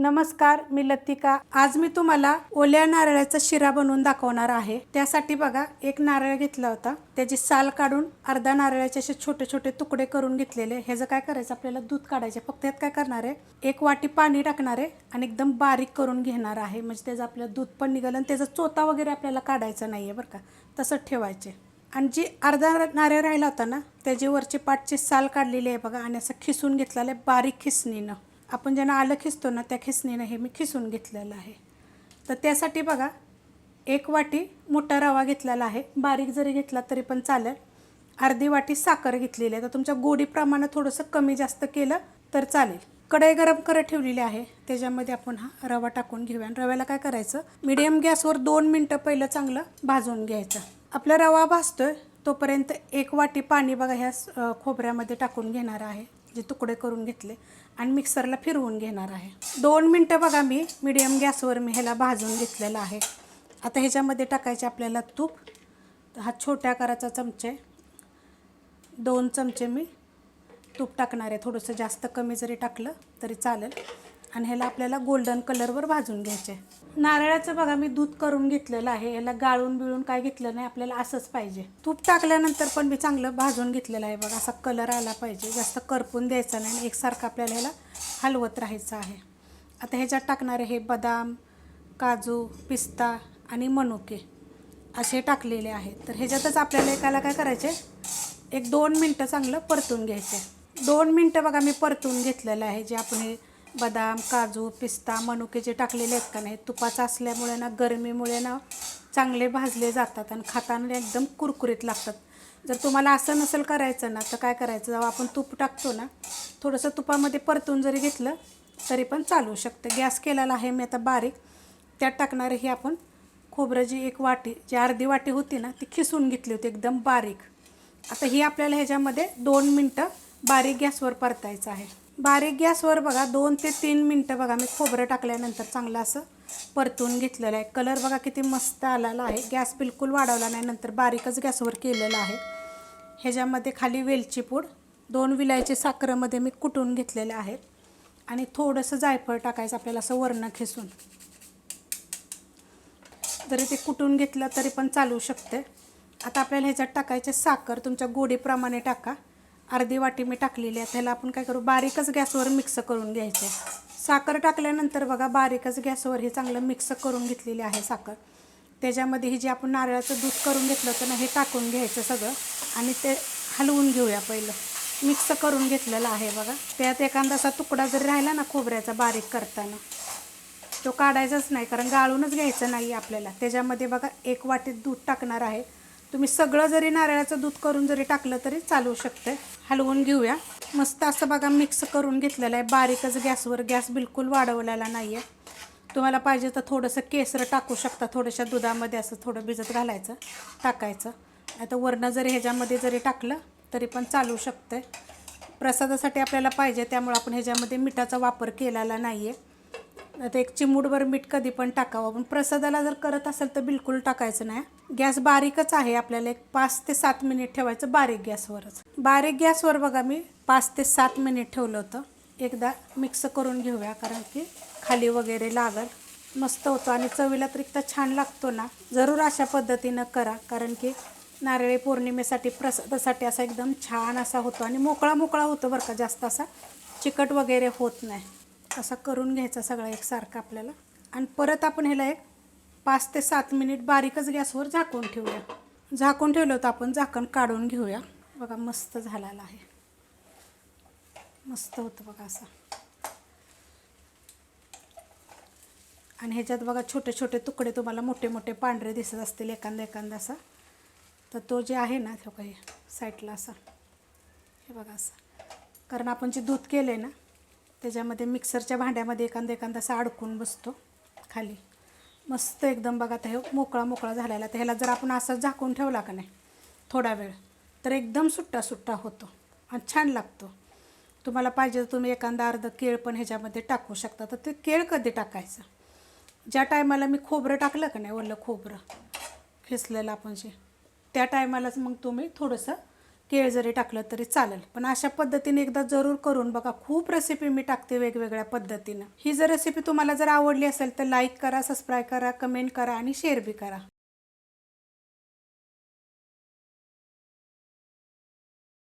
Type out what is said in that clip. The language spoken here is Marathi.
नमस्कार, मी लतिका। आज मी तुम्हाला ओल्या नारळाचा शिरा बनवून दाखवणार आहे। त्यासाठी बघा, एक नारळ घेतला होता, त्याची साल काढून अर्धा नारळाचे असे छोटे छोटे तुकडे करून घेतलेले। ह्याचं काय करायचं, आपल्याला दूध काढायचे। फक्त यात काय करणार आहे, एक वाटी पाणी टाकणार आहे आणि एकदम बारीक करून घेणार आहे, म्हणजे त्याचं आपलं दूध पण निघालं आणि त्याचा चोथा वगैरे आपल्याला काढायचा नाहीये बरं का, तसंच ठेवायचे। आणि जी अर्धा नारळ राहिला होता ना, त्याची वरची पाटची साल काढलेली आहे बघा, आणि असं खिसून घेतलेलं आहे बारीक खिसणीनं। आपण ज्यांना आलं खिसतो ना, त्या खिसणीनं हे मी खिसून घेतलेलं आहे। तर त्यासाठी बघा, एक वाटी मोठा रवा घेतलेला आहे, बारीक जरी घेतला तरी पण चालेल। अर्धी वाटी साखर घेतलेली आहे, तर तुमच्या गोडीप्रमाणे थोडंसं कमी जास्त केलं तर चालेल। कढई गरम करत ठेवलेली आहे, त्याच्यामध्ये आपण हा रवा टाकून घेऊया। आणि रव्याला काय करायचं, मीडियम गॅसवर 2 मिनटं पहिलं चांगलं भाजून घ्यायचं। आपला रवा भाजतोय तोपर्यंत एक वाटी पाणी बघा ह्या खोबऱ्यामध्ये टाकून घेणार आहे, जे तुकडे करून घेतले, आणि मिक्सरला फिरवून घेणार आहे। 2 मिनटं बघा, मी मीडियम गॅसवर मी ह्याला भाजून घेतलेला आहे। आता ह्याच्यामध्ये टाकायचे आपल्याला तूप। हा छोट्या आकाराचा चमचा आहे, 2 चमचे मी तूप टाकणार आहे। थोडंसं जास्त कमी जरी टाकलं तरी चालेल। आणि ह्याला आपल्याला गोल्डन कलरवर भाजून घ्यायचे। नारळाचं बघा मी दूध करून घेतलेलं आहे, ह्याला गाळून बिळून काय घेतलं नाही, आपल्याला असंच पाहिजे। तूप टाकल्यानंतर पण मी चांगलं भाजून घेतलेलं आहे बघा, असा कलर आला पाहिजे, जास्त करपून द्यायचा नाही, एकसारखं आपल्याला ह्याला हलवत राहायचं आहे। आता ह्याच्यात टाकणारे हे बदाम, काजू, पिस्ता आणि मनुके असे टाकलेले आहेत। तर ह्याच्यातच आपल्याला एकाला काय करायचे, एक 2 मिनटं चांगलं परतून घ्यायचे। 2 मिनटं बघा मी परतून घेतलेलं आहे। जे आपण हे बदाम, काजू, पिस्ता, मनुके जे टाकलेले आहेत का नाही, तुपाचं असल्यामुळे ना, गरमीमुळे ना चांगले भाजले जातात आणि खाताना एकदम कुरकुरीत लागतात। जर तुम्हाला असं नसेल करायचं ना, तर काय करायचं, जेव्हा आपण तूप टाकतो ना, थोडंसं तुपामध्ये परतून जरी घेतलं तरी पण चालू शकतं। गॅस केलेला आहे मी आता बारीक। त्यात टाकणारे हे आपण खोबरं, जी एक वाटी, जी अर्धी वाटी होती ना, ती खिसून घेतली होती एकदम बारीक। आता ही आपल्याला ह्याच्यामध्ये 2 मिनटं बारीक गॅसवर परतायचं आहे। बारीक गॅसवर बघा 2 ते 3 मिनटं बघा मी खोबरं टाकल्यानंतर चांगलं असं परतून घेतलेलं आहे। कलर बघा किती मस्त आलेला आहे। गॅस बिलकुल वाढवला नाही, नंतर बारीकच गॅसवर केलेलं आहे। ह्याच्यामध्ये खाली वेलची पूड, 2 विलायची साखरेमध्ये मी कुटून घेतलेले आहेत, आणि थोडंसं जायफळ टाकायचं आपल्याला असं वरनं खिसून, जरी ते कुटून घेतलं तरी पण चालू शकते। आता आपल्याला ह्याच्यात टाकायचे साखर, तुमच्या गोडीप्रमाणे टाका। अर्धी वाटी मी टाकलेली आहे। त्याला आपण काय करू, बारीकच गॅसवर मिक्स करून घ्यायचे। साखर टाकल्यानंतर बघा बारीकच गॅसवर हे चांगलं मिक्स करून घेतलेली आहे साखर। त्याच्यामध्ये ही जे आपण नारळाचं दूध करून घेतलं होतं ना, हे टाकून घ्यायचं सगळं, आणि ते हलवून घेऊया। पहिलं मिक्स करून घेतलेलं आहे बघा। त्यात एखादा असा तुकडा जरी राहिला ना खोबऱ्याचा बारीक करताना, तो काढायचाच नाही, कारण गाळूनच घ्यायचं नाही आपल्याला। त्याच्यामध्ये बघा 1 वाटी दूध टाकणार आहे। तुम्ही सगळं जरी नारळाचं दूध करून जरी टाकलं तरी चालू शकते। हलवून घेऊया। मस्त असं बघा मिक्स करून घेतलेलं आहे बारीकच गॅसवर, गॅस बिलकुल वाढवलेला नाही आहे। तुम्हाला पाहिजे तर थोडंसं केसर टाकू शकता, थोड्याशा दुधामध्ये असं थोडं भिजत घालायचं, टाकायचं। आता वरनं जरी ह्याच्यामध्ये जरी टाकलं तरी पण चालू शकते। प्रसादासाठी आपल्याला पाहिजे त्यामुळे आपण ह्याच्यामध्ये मिठाचा वापर केलेला नाही आहे। आता एक चिमूटभर मीठ कधी पण टाकावं, पण प्रसादाला जर करत असेल तर बिलकुल टाकायचं नाही। गॅस बारीकच आहे, आपल्याला एक 5 ते 7 मिनिट ठेवायचं बारीक गॅसवरच। बारीक गॅसवर बघा मी 5 ते 7 मिनिट ठेवलं होतं। एकदा मिक्स करून घेऊया, कारण की खाली वगैरे लागल, मस्त होतं आणि चवीला तर इतका छान लागतो ना। जरूर अशा पद्धतीनं करा, कारण की नारळी पौर्णिमेसाठी प्रसादासाठी असा एकदम छान असा होतो, आणि मोकळा मोकळा होतो बरं का, जास्त असा चिकट वगैरे होत नाही। असा करून घ्यायचा सगळा एकसारखा आपल्याला, आणि परत आपण ह्याला एक 5 ते 7 मिनिट बारीकच गॅसवर झाकून ठेवूया। झाकून ठेवलं होतं आपण, झाकण काढून घेऊया। बघा मस्त झालेला आहे, मस्त होतं बघा असं। आणि ह्याच्यात बघा छोटे छोटे तुकडे तुम्हाला मोठे मोठे पांढरे दिसत असतील एखादा असा, तर तो जे आहे ना, तो काही साईडला असा, हे बघा असं, कारण आपण जे दूध केलं आहे ना, त्याच्यामध्ये मिक्सरच्या भांड्यामध्ये एखादा असा अडकून बसतो खाली, मस्त एकदम बघा। आता हे मोकळा मोकळा झालेला, तर ह्याला जर आपण असं झाकून ठेवला का नाही थोडा वेळ, तर एकदम सुट्टा सुट्टा होतो आणि छान लागतो। तुम्हाला पाहिजे तर तुम्ही एखादा अर्ध केळ पण ह्याच्यामध्ये टाकू शकता। तर ते केळ कधी टाकायचं, ज्या टायमाला मी खोबरं टाकलं का नाही, ओलं खोबरं खिसलेलं आपण जे, त्या टायमालाच मग तुम्ही थोडंसं केळ जरी टाकलं तरी चालेल. पण अशा पद्धतीने एकदा जरूर करून बघा. खूप रेसिपी मी टाकते वेगवेगळ्या पद्धतीनं. ही जर रेसिपी तुम्हाला जर आवडली असेल तर लाईक करा, सबस्क्राईब करा, कमेंट करा आणि शेअर बी करा.